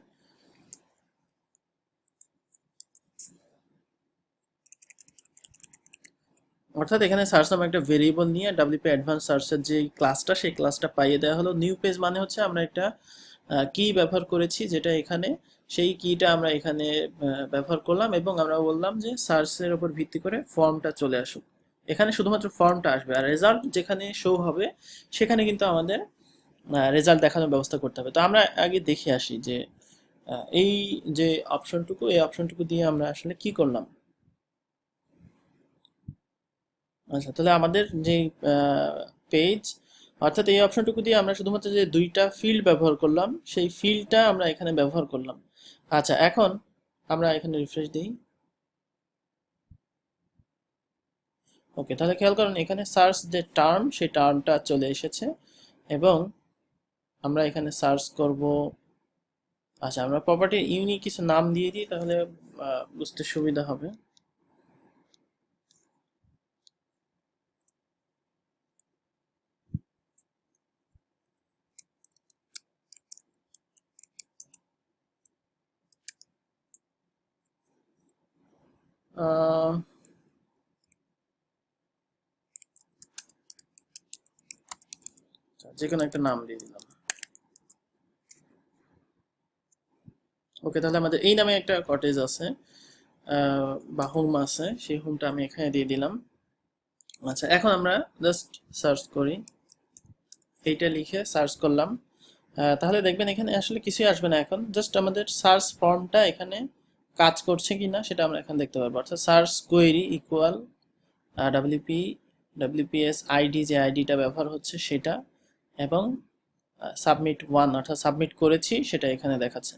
অর্থাৎ এখানে সার্চ নামে একটা ভেরিয়েবল নিয়ে ডাব্লিউপি অ্যাডভান্স সার্চের যে ক্লাসটা, সেই ক্লাসটা পাইয়ে দেওয়া হলো। নিউ পেজ মানে হচ্ছে আমরা একটা কি ব্যবহার করেছি, যেটা এখানে, সেই কিটা আমরা এখানে ব্যবহার করলাম, এবং আমরা বললাম যে সার্চের উপর ভিত্তি করে ফর্মটা চলে আসুক। এখানে শুধুমাত্র ফর্মটা আসবে, আর রেজাল্ট যেখানে শো হবে সেখানে কিন্তু আমাদের রেজাল্ট দেখানোর ব্যবস্থা করতে হবে। তো আমরা আগে দেখে আসি যে এই যে অপশনটুকু, এই অপশনটুকু দিয়ে আমরা আসলে কি করলাম। আচ্ছা, তাহলে আমাদের যে পেজ, অর্থাৎ এই অপশনটুকু দিয়ে আমরা শুধুমাত্র যে দুইটা ফিল্ড ব্যবহার করলাম, সেই ফিল্ডটা আমরা এখানে ব্যবহার করলাম। আচ্ছা, এখন আমরা এখানে রিফ্রেশ দিই। ওকে, তাহলে খেয়াল করুন এখানে সার্চ যে টার্ম, সেই টার্মটা চলে এসেছে, এবং আমরা এখানে সার্চ করব। আচ্ছা, আমরা প্রপার্টির ইউনিক কিছু নাম দিয়ে দিই, তাহলে বুঝতে সুবিধা হবে। আহ, যে কোনো একটা নাম দিয়ে দিলাম। ওকে, তাহলে আমাদের এই নামে একটা কটেজ আছে, বা হোম আছে, সেই হোমটা আমি এখানে দিয়ে দিলাম। আচ্ছা, এখন আমরা জাস্ট সার্চ করি, এইটা লিখে সার্চ করলাম, তাহলে দেখবেন এখানে আসলে কিছুই আসবে না। এখন জাস্ট আমাদের সার্চ ফর্মটা এখানে কাজ করছে কিনা সেটা আমরা এখানে দেখতে পারবো, অর্থাৎ search query equal WPS ID, যে আইডিটা ব্যবহার হচ্ছে সেটা, এবং সাবমিট ওয়ান অর্থাৎ সাবমিট করেছি সেটা এখানে দেখাচ্ছে।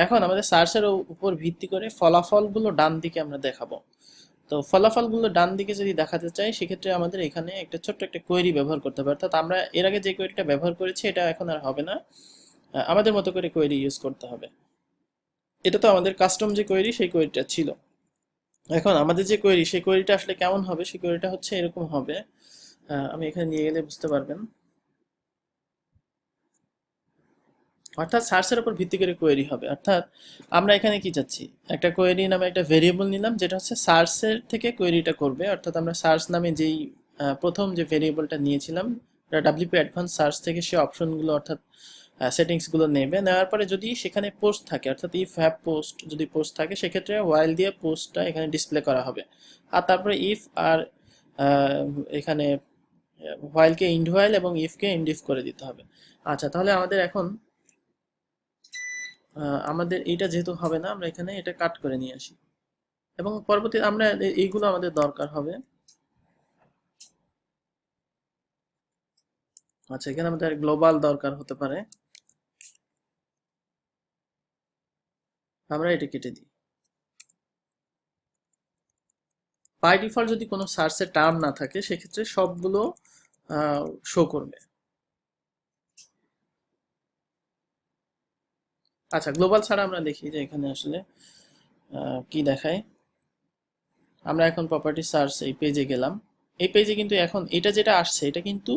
এখন আমাদের সার্চের উপর ভিত্তি করে ফলাফলগুলো ডান দিকে আমরা দেখাবো। তো ফলাফলগুলো ডান দিকে যদি দেখাতে চাই সেক্ষেত্রে আমাদের এখানে একটা ছোট্ট একটা কোয়েরি ব্যবহার করতে হবে, অর্থাৎ আমরা এর আগে যে কোয়েরিটা ব্যবহার করেছি এটা এখন আর হবে না, আমাদের মতো করে কোয়েরি ইউজ করতে হবে। এটা তো আমাদের কাস্টম যে কোয়েরি সেই কোয়েরিটা ছিল। এখন আমাদের যে কোয়েরি সেই কোয়েরিটা আসলে কেমন হবে, সেই কোয়েরিটা হচ্ছে এরকম হবে। আমি এখানে নিয়ে গেলে বুঝতে পারবেন। অর্থাৎ সার্চের উপর ভিত্তি করে কোয়েরি হবে। অর্থাৎ আমরা এখানে কি চাচ্ছি, একটা কোয়েরি নামে একটা ভেরিয়েবল নিলাম যেটা হচ্ছে সার্চের থেকে কোয়েরিটা করবে। অর্থাৎ আমরা সার্চ নামে যেই প্রথম যে ভেরিয়েবলটা নিয়েছিলাম ডাব্লিউপি অ্যাডভান্স সার্চ থেকে সে অপশনগুলো অর্থাৎ সেটিংসগুলো নেবে, নেওয়ার পরে যদি সেখানে পোস্ট থাকে অর্থাৎ ইফ হ্যাভ পোস্ট, যদি পোস্ট থাকে সেক্ষেত্রে ওয়াইল দিয়ে পোস্টটা এখানে ডিসপ্লে করা হবে। আর তারপরে ইফ আর এখানে হোয়াইলকে ইন্ড হোয়াইল এবং ইফকে ইন্ড ইফ করে দিতে হবে। আচ্ছা, তাহলে আমাদের এখন আমাদের এইটা যেহেতু হবে না, আমরা এখানে এটা কাট করে নিয়ে আসি এবং পরবর্তী আমরা এইগুলো আমাদের দরকার হবে। আচ্ছা, এখানে আমাদের গ্লোবাল দরকার হতে পারে, আমরা এটা কেটে দিই। বাই ডিফল্ট যদি কোনো সার্চের টার্ম না থাকে সেক্ষেত্রে সবগুলো শো করবে। আচ্ছা, গ্লোবাল ছাড়া আমরা দেখি যে এখানে আসলে কি দেখায়। আমরা এখন প্রপার্টি সার্চ এই পেজে গেলাম। এই পেজে কিন্তু এখন এটা যেটা আসছে এটা কিন্তু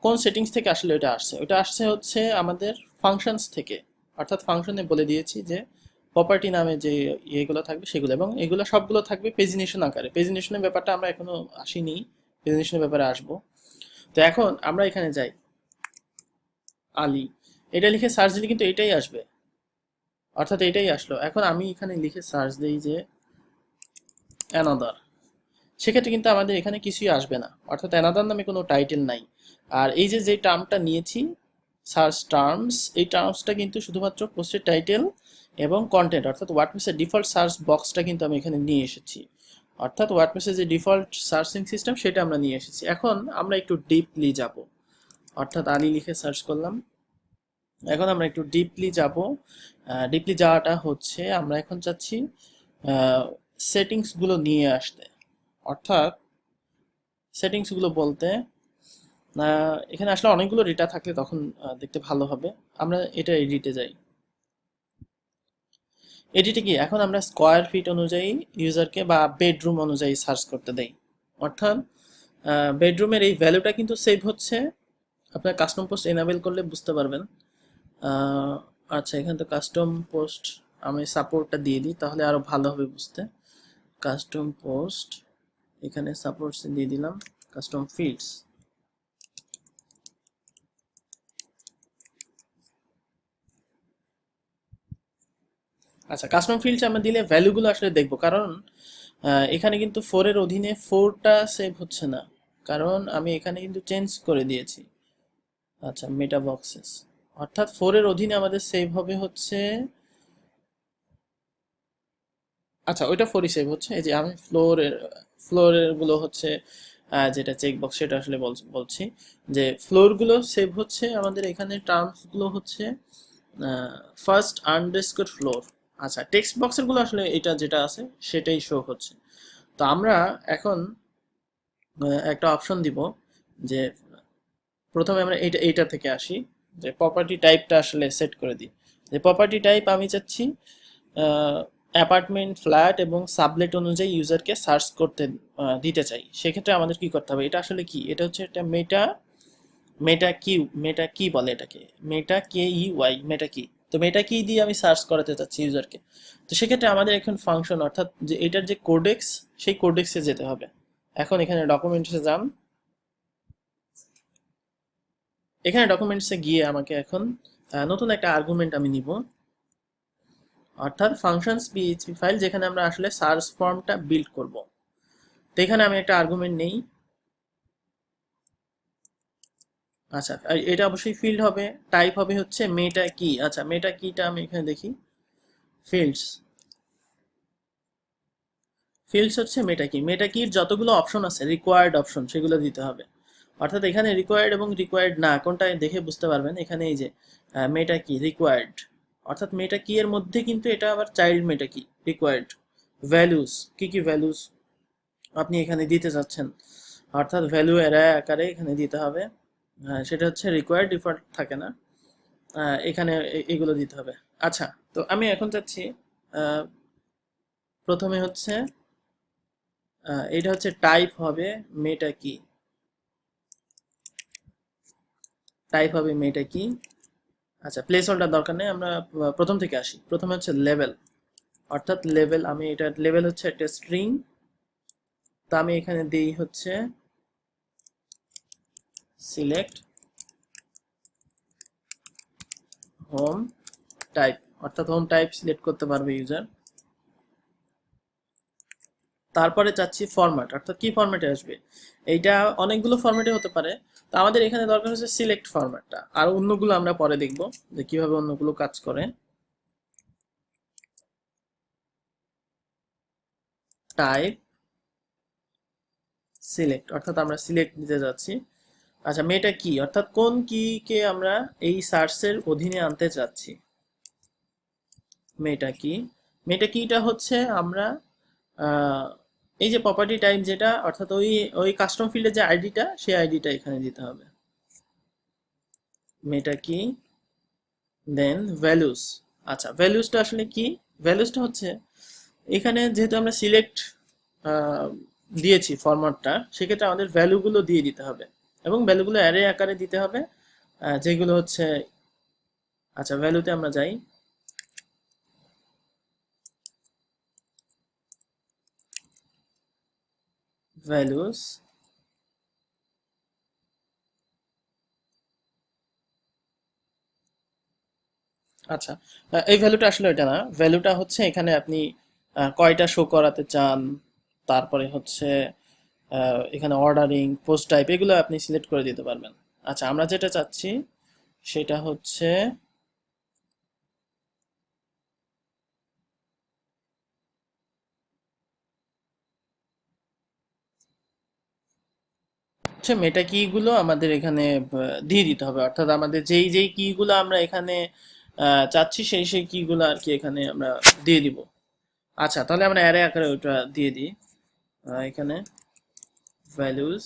কোন সেটিংস থেকে আসলে এটা আসছে, ওটা আসছে হচ্ছে আমাদের ফাংশনস থেকে। অর্থাৎ ফাংশনে বলে দিয়েছি যে প্রপার্টি নামে যে ইয়েগুলো থাকবে সেগুলো, এবং এগুলো সবগুলো থাকবে পেজিনেশন আকারে। পেজিনেশনের ব্যাপারটা আমরা এখনো আসিনি, পেজিনেশনের ব্যাপারে আসবো। তো এখন আমরা এখানে যাই, আলী এটা লিখে সার্চ দিলে কিন্তু এটাই আসবে, অর্থাৎ এটাই আসলো। এখন আমি এখানে লিখে সার্চ দিই যে অ্যানাদার, সেক্ষেত্রে কিন্তু আমাদের এখানে কিছুই আসবে না, অর্থাৎ অ্যানাদার নামে কোনো টাইটেল নাই। আর এই যে যে টার্মটা নিয়েছি সার্চ টার্মস, এই টার্মসটা কিন্তু শুধুমাত্র পোস্টের টাইটেল এবং কন্টেন্ট, অর্থাৎ ওয়ার্ডপ্রেসের ডিফল্ট সার্চ বক্সটা কিন্তু আমি এখানে নিয়ে এসেছি। অর্থাৎ ওয়ার্ডপ্রেসের যে ডিফল্ট সার্চিং সিস্টেম সেটা আমরা নিয়ে এসেছি। এখন আমরা একটু ডিপলি যাব, অর্থাৎ আলী লিখে সার্চ করলাম। এখন আমরা একটু ডিপলি যাব। ডিপলি যাওয়াটা হচ্ছে আমরা এখন চাচ্ছি সেটিংসগুলো নিয়ে আসতে। অর্থাৎ সেটিংসগুলো বলতে এখানে আসলে অনেকগুলো ডেটা থাকলে তখন দেখতে ভালো হবে। আমরা এটা এডিটে যাই। এডিটে কি এখন আমরা স্কোয়ার ফিট অনুযায়ী ইউজারকে বা বেডরুম অনুযায়ী সার্চ করতে দেই। অর্থাৎ বেডরুমের এই ভ্যালুটা কিন্তু সেভ হচ্ছে, আপনার কাস্টম পোস্ট এনাবেল করলে বুঝতে পারবেন। আচ্ছা, এখানে তো কাস্টম পোস্ট আমি সাপোর্টটা দিয়ে দিই তাহলে আরো ভালো হবে বুঝতে। কাস্টম পোস্ট এখানে সাপোর্টস দিয়ে দিলাম, কাস্টম ফিল্ডস। আচ্ছা, কাস্টম ফিল্ডস আমরা দিলে ভ্যালুগুলো আসলে দেখবো, কারণ এখানে কিন্তু 4 এর অধীনে 4টা সেভ হচ্ছে না, কারণ আমি এখানে কিন্তু চেঞ্জ করে দিয়েছি। আচ্ছা, মেটা বক্সেস অর্থাৎ 4 এর অধীনে আমাদের সেভ হবে হচ্ছে, আচ্ছা ওইটা 4ই সেভ হচ্ছে। এই যে আমি ফ্লোরের গুলো হচ্ছে যেটা চেক বক্স সেটা আসলে বলছি যে ফ্লোর গুলো সেভ হচ্ছে আমাদের এখানে, টার্মস গুলো হচ্ছে ফার্স্ট আন্ডারস্কোর ফ্লোর। আচ্ছা, টেক্সট বক্সের গুলো আসলে এটা যেটা আছে সেটাই শো হচ্ছে। তো আমরা এখন একটা অপশন দিব যে প্রথমে আমরা এইটা থেকে আসি, যে প্রপার্টি টাইপটা আসলে সেট করে দিই। যে প্রপার্টি টাইপ আমি চাচ্ছি অ্যাপার্টমেন্ট, ফ্ল্যাট এবং সাবলেট অনুযায়ী ইউজারকে সার্চ করতে দিতে চাই। সেক্ষেত্রে আমাদের কি করতে হবে, এটা আসলে কি, এটা হচ্ছে একটা মেটা মেটা কি বলে এটাকে, মেটা কে ই ওয়াই, মেটা কি। তো মেটা কি দিয়ে আমি সার্চ করাতে চাচ্ছি ইউজারকে। তো সেক্ষেত্রে আমাদের এখন ফাংশন অর্থাৎ যে এটার যে কোডেক্স সেই কোডেক্সে যেতে হবে। এখন এখানে ডকুমেন্টসে যান, এখানে ডকুমেন্টসে গিয়ে আমাকে এখন নতুন একটা আর্গুমেন্ট আমি নিব, অর্থাৎ ফাংশনস পিএইচপি ফাইল যেখানে আমরা আসলে সার্চ ফর্মটা বিল্ড করব। তো এখানে আমি একটা আর্গুমেন্ট নেই। আচ্ছা, এটা অবশ্যই ফিল্ড হবে, টাইপ হবে হচ্ছে মেটা কি। আচ্ছা, মেটা কিটা আমি এখানে দেখি, ফিল্ডস, ফিল্ডস হচ্ছে মেটা কি। মেটা কির যতগুলো অপশন আছে রিকোয়ার্ড অপশন সেগুলো দিতে হবে। অর্থাৎ এখানে রিকোয়ার্ড এবং রিকোয়ার্ড না কোনটা দেখে বুঝতে পারবেন। এখানে এই যে মেটা কি রিকোয়ার্ড, অর্থাৎ মেটা কি এর মধ্যে কিন্তু এটা আবার চাইল্ড মেটা কি রিকোয়ার্ড। ভ্যালুস, কি কি ভ্যালুস আপনি এখানে দিতে চাচ্ছেন, অর্থাৎ ভ্যালু অ্যারে আকারে এখানে দিতে হবে। সেটা হচ্ছে রিকোয়ার্ড, ডিফল্ট থাকে না। এখানে এগুলো দিতে হবে। আচ্ছা, তো আমি এখন চাচ্ছি প্রথমে হচ্ছে এটা হচ্ছে টাইপ হবে মেটা কি, টাইপ হবে মেটা কি। আচ্ছা, প্লেস হোল্ডার দরকার নেই, আমরা প্রথম থেকে আসি। প্রথমে হচ্ছে লেভেল, অর্থাৎ লেভেল, আমি এটা লেভেল হচ্ছে একটা স্ট্রিং, তো আমি এখানে দিই হচ্ছে সিলেক্ট হোম টাইপ, অর্থাৎ হোম টাইপ সিলেক্ট করতে পারবে ইউজার। তারপরে চাচ্ছি ফরম্যাট, অর্থাৎ কি ফরম্যাটে আসবে, এইটা অনেকগুলো ফরম্যাটে হতে পারে। তো আমাদের এখানে দরকার হচ্ছে সিলেক্ট ফরম্যাটটা, আর অন্যগুলো আমরা পরে দেখব যে কিভাবে অন্যগুলো কাজ করে। টাইপ সিলেক্ট, অর্থাৎ আমরা সিলেক্ট দিতে যাচ্ছি। আচ্ছা, মেটা কি, অর্থাৎ কোন কি কে আমরা এই সার্চের অধীনে আনতে চাচ্ছি। মেটা কি, মেটা কিটা হচ্ছে আমরা আহ, এই যে প্রপার্টি টাইপ যেটা, অর্থাৎ ওই ওই কাস্টম ফিল্ডের যে আইডিটা, সেই আইডিটা এখানে দিতে হবে। মেটা কি, দেন ভ্যালুস। আচ্ছা, ভ্যালুসটা আসলে কি, ভ্যালুসটা হচ্ছে এখানে যেহেতু আমরা সিলেক্ট দিয়েছি ফরম্যাটটা, সেক্ষেত্রে আমাদের ভ্যালুগুলো দিয়ে দিতে হবে, এবং ভ্যালুগুলো অ্যারে আকারে দিতে হবে, যেগুলো হচ্ছে, আচ্ছা ভ্যালুতে আমরা যাই। ভ্যালুস, আচ্ছা, এই ভ্যালুটা আসলে এটা না, ভ্যালুটা হচ্ছে এখানে আপনি কয়টা শো করাতে চান, তারপরে হচ্ছে এখানে অর্ডারিং, পোস্ট টাইপ, এগুলো আপনি সিলেক্ট করে দিতে পারবেন। আচ্ছা, আমরা যেটা চাচ্ছি সেটা হচ্ছে হচ্ছে মেটা কি গুলো আমাদের এখানে দিয়ে দিতে হবে, অর্থাৎ আমাদের যেই যেই কি গুলো আমরা এখানে চাচ্ছি, সেই সেই কি গুলো আর কি এখানে আমরা দিয়ে দিব। আচ্ছা, তাহলে আমরা অ্যারে আকারে ওটা দিয়ে দিই। এখানে ভ্যালুস,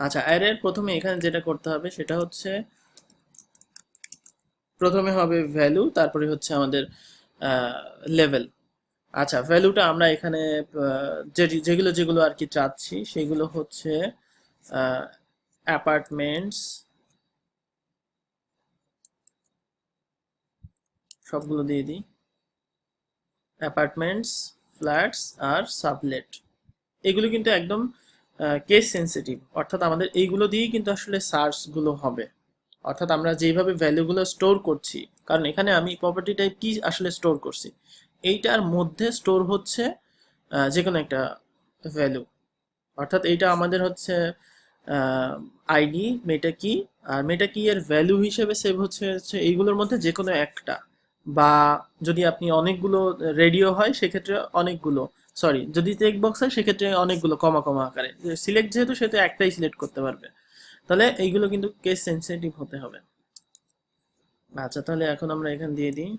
আচ্ছা অ্যারের প্রথমে এখানে যেটা করতে হবে সেটা হচ্ছে প্রথমে হবে ভ্যালু, তারপরে হচ্ছে আমাদের লেভেল। আচ্ছা, ভ্যালুটা আমরা এখানে যেগুলো যেগুলো আর কি চাচ্ছি সেগুলো হচ্ছে অ্যাপার্টমেন্টস, সবগুলো দিয়ে দিই। অ্যাপার্টমেন্টস, ফ্ল্যাটস আর সাবলেট, এগুলো কিন্তু একদম কেস সেন্সিটিভ, অর্থাৎ আমাদের এইগুলো দিয়েই কিন্তু আসলে সার্চগুলো হবে। অর্থাৎ আমরা যেইভাবে ভ্যালুগুলো স্টোর করছি, কারণ এখানে আমি প্রপার্টি টাইপ কি আসলে স্টোর করছি, এইটার মধ্যে স্টোর হচ্ছে যে কোনো একটা ভ্যালু, অর্থাৎ এইটা আমাদের হচ্ছে আইডি মেটা কি, আর মেটা কি এর ভ্যালু হিসেবে সেভ হচ্ছে হচ্ছে এইগুলোর মধ্যে যে কোনো একটা, বা যদি আপনি অনেকগুলো রেডিও হয় সেক্ষেত্রে অনেকগুলো, সরি যদি চেক বক্স হয় সেক্ষেত্রে অনেকগুলো কমা কমা আকারে, সিলেক্ট যেহেতু সেহেতু একটাই সিলেক্ট করতে পারবে। তাহলে এইগুলো কিন্তু কেস সেন্সিটিভ হতে হবে। আচ্ছা, তাহলে এখন আমরা এখানে দিয়ে দিই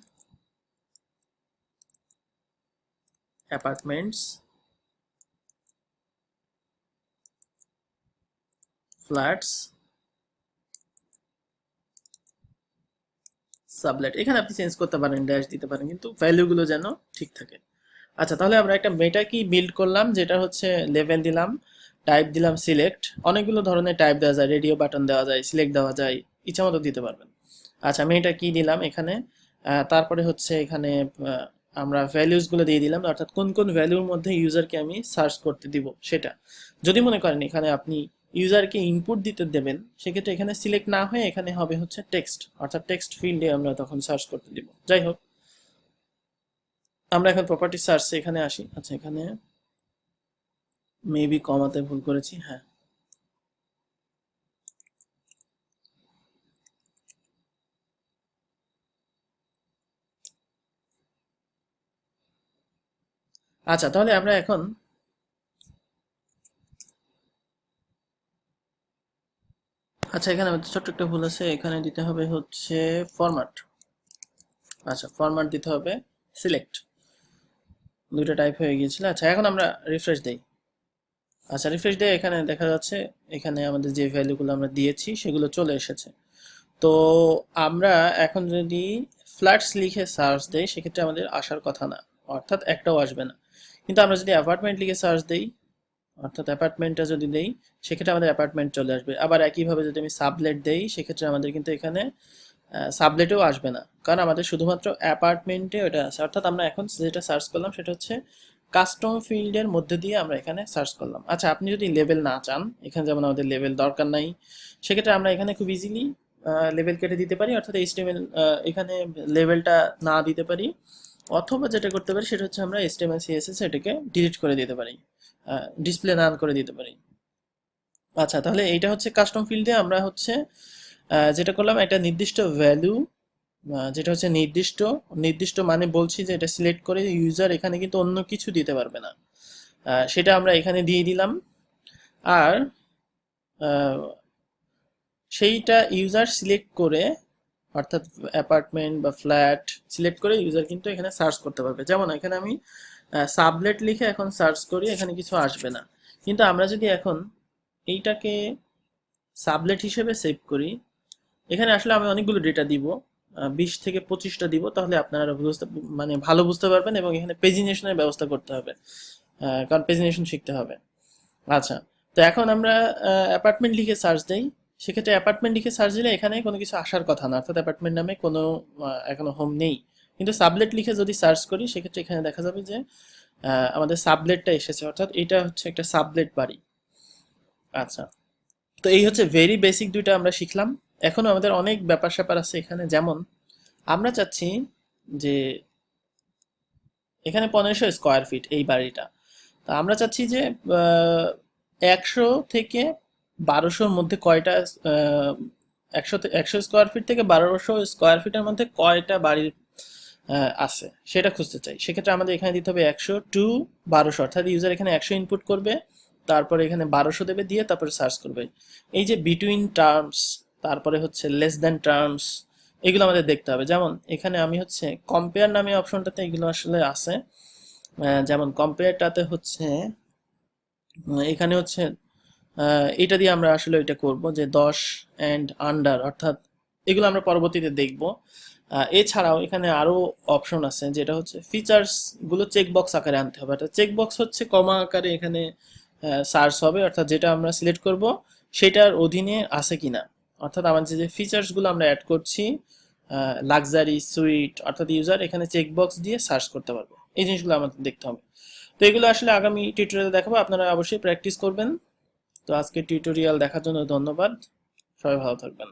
অ্যাপার্টমেন্টস, ফ্ল্যাটস, সাবলেট, এখানে আপনি চেঞ্জ করতে পারেন, ড্যাশ দিতে পারেন, কিন্তু ভ্যালুগুলো যেন ঠিক থাকে। আচ্ছা, তাহলে আমরা একটা মেটা কি বিল্ড করলাম, যেটা হচ্ছে লেভেল দিলাম, টাইপ দিলাম সিলেক্ট, অনেকগুলো ধরনের টাইপ দেওয়া যায়, রেডিও বাটন দেওয়া যায়, সিলেক্ট দেওয়া যায়, ইচ্ছা মতো দিতে পারবেন। আচ্ছা, মেটা কি দিলাম এখানে, তারপরে হচ্ছে এখানে আমরা ভ্যালুস গুলো দিয়ে দিলাম, অর্থাৎ কোন কোন ভ্যালুর মধ্যে ইউজারকে আমি সার্চ করতে দিব সেটা। যদি মনে করেন এখানে আপনি ইউজারকে ইনপুট দিতে দেবেন, সেক্ষেত্রে এখানে সিলেক্ট না হয়ে এখানে হবে হচ্ছে টেক্সট, অর্থাৎ টেক্সট ফিল্ডে আমরা তখন সার্চ করতে দিব। যাই হোক, আমরা এখন প্রপার্টি সার্চ এখানে আসি। আচ্ছা, এখানে মেবি কমাতে ভুল করেছি, হ্যাঁ। আচ্ছা, তাহলে আমরা এখন আচ্ছা, এখানে আমাদের ছোট্ট একটা ভুল আছে, এখানে দিতে হবে হচ্ছে ফরম্যাট। আচ্ছা, ফরম্যাট দিতে হবে সিলেক্ট, দুইটা টাইপ হয়ে গিয়েছিল। আচ্ছা, এখন আমরা রিফ্রেশ দেই। আচ্ছা, রিফ্রেশ দিয়ে এখানে দেখা যাচ্ছে এখানে আমাদের যে ভ্যালুগুলো আমরা দিয়েছি সেগুলো চলে এসেছে। তো আমরা এখন যদি ফ্ল্যাটস লিখে সার্চ দেই সেক্ষেত্রে আমাদের আসার কথা না, অর্থাৎ একটাও আসবে না। কিন্তু আমরা যদি অ্যাপার্টমেন্ট লিখে সার্চ দেই, অর্থাৎ অ্যাপার্টমেন্টটা যদি দেই সেক্ষেত্রে আমাদের অ্যাপার্টমেন্ট চলে আসবে। আবার একইভাবে যদি আমি সাবলেট দেই সেক্ষেত্রে আমাদের কিন্তু এখানে সাবলেটেও আসবে না, কারণ আমাদের শুধুমাত্র অ্যাপার্টমেন্টে ওটা আছে। অর্থাৎ আমরা এখন যেটা সার্চ করলাম সেটা হচ্ছে কাস্টম ফিল্ডের মধ্যে দিয়ে আমরা এখানে সার্চ করলাম। আচ্ছা, আপনি যদি লেভেল না চান, এখানে যেমন আমাদের লেভেল দরকার নাই, সেক্ষেত্রে আমরা এখানে খুব ইজিলি লেভেল কেটে দিতে পারি, অর্থাৎ এইচটিএমএল এখানে লেভেলটা না দিতে পারি। অথবা যেটা করতে পারি সেটা হচ্ছে আমরা এইচটিএমএল সিএসএস এটাকে ডিলিট করে দিতে পারি, ডিসপ্লে নান করে দিতে পারি। আচ্ছা, তাহলে এইটা হচ্ছে কাস্টম ফিল্ডে আমরা হচ্ছে যেটা করলাম, একটা নির্দিষ্ট ভ্যালু, যেটা হচ্ছে নির্দিষ্ট নির্দিষ্ট মানে বলছি যে এটা সিলেক্ট করে ইউজার এখানে কিন্তু অন্য কিছু দিতে পারবে না, সেটা আমরা এখানে দিয়ে দিলাম। আর আহ, সেইটা ইউজার সিলেক্ট করে, অর্থাৎ অ্যাপার্টমেন্ট বা ফ্ল্যাট সিলেক্ট করে ইউজার কিন্তু এখানে সার্চ করতে পারবে। যেমন এখানে আমি সাবলেট লিখে এখন সার্চ করি, এখানে কিছু আসবে না। কিন্তু আমরা যদি এখন এইটাকে সাবলেট হিসেবে সেভ করি, এখানে আসলে আমি অনেকগুলো ডেটা দিব, 20 থেকে 25টা দিব, তাহলে আপনারা বুঝতে মানে ভালো বুঝতে পারবেন। এবং এখানে পেজিনেশনের ব্যবস্থা করতে হবে, কারণ পেজিনেশন শিখতে হবে। আচ্ছা, তো এখন আমরা অ্যাপার্টমেন্ট লিখে সার্চ দেই, সেক্ষেত্রে অ্যাপার্টমেন্ট লিখে সার্চ দিলে এখানে কোনো কিছু আসার কথা না, অর্থাৎ অ্যাপার্টমেন্ট নামে কোনো এখনো হোম নেই। কিন্তু সাবলেট লিখে যদি সার্চ করি সেক্ষেত্রে এখানে দেখা যাবে যে আমাদের সাবলেটটা এসেছে, অর্থাৎ এটা হচ্ছে একটা সাবলেট বাড়ি। আচ্ছা, তো এই হচ্ছে ভেরি বেসিক দুইটা আমরা শিখলাম। এখনো আমাদের অনেক ব্যাপার স্যাপার আছে এখানে, যেমন আমরা চাচ্ছি যে এখানে 1500 স্কোয়ার ফিট এই বাড়িটা, তা আমরা চাচ্ছি যে 100 থেকে 1200-র মধ্যে কয়টা, 100 স্কোয়ার ফিট থেকে 1200 স্কোয়ার ফিটের মধ্যে কয়টা বাড়ির আছে সেটা খুঁজতে চাই। সেক্ষেত্রে আমাদের এখানে দিতে হবে 100 to 1200, অর্থাৎ ইউজার এখানে 100 ইনপুট করবে, তারপরে এখানে 1200 দেবে, দিয়ে তারপরে সার্চ করবে। এই যে বিটুইন টার্মস, তারপরে হচ্ছে লেস দ্যান টার্মস, এগুলো আমাদের দেখতে হবে। যেমন এখানে আমি হচ্ছে কম্পেয়ার নামে অপশনটাতে এগুলো আসলে আছে। যেমন কম্পেয়ারটাতে হচ্ছে এখানে হচ্ছে এটা দিয়ে আমরা আসলে এটা করব যে 10 অ্যান্ড আন্ডার, অর্থাৎ এগুলো আমরা পরবর্তীতে দেখব। এছাড়াও এখানে আরো অপশন আছে, যেটা হচ্ছে ফিচার্স গুলো চেকবক্স আকারে আনতে হবে। অর্থাৎ চেকবক্স হচ্ছে কমা আকারে এখানে সার্চ হবে, অর্থাৎ যেটা আমরা সিলেক্ট করব সেটার অধীনে আছে কিনা। অর্থাৎ আমাদের যে ফিচার্স গুলো আমরা অ্যাড করছি, লাক্সারি, সুইট, অর্থাৎ ইউজার এখানে চেকবক্স দিয়ে সার্চ করতে পারবে। এই জিনিসগুলো আমাদের দেখতে হবে। তো এগুলো আসলে আগামী টিউটোরিয়ালে দেখাবো, আপনারা অবশ্যই প্র্যাকটিস করবেন। তো আজকে টিউটোরিয়াল দেখার জন্য ধন্যবাদ, সবাই ভালো থাকবেন।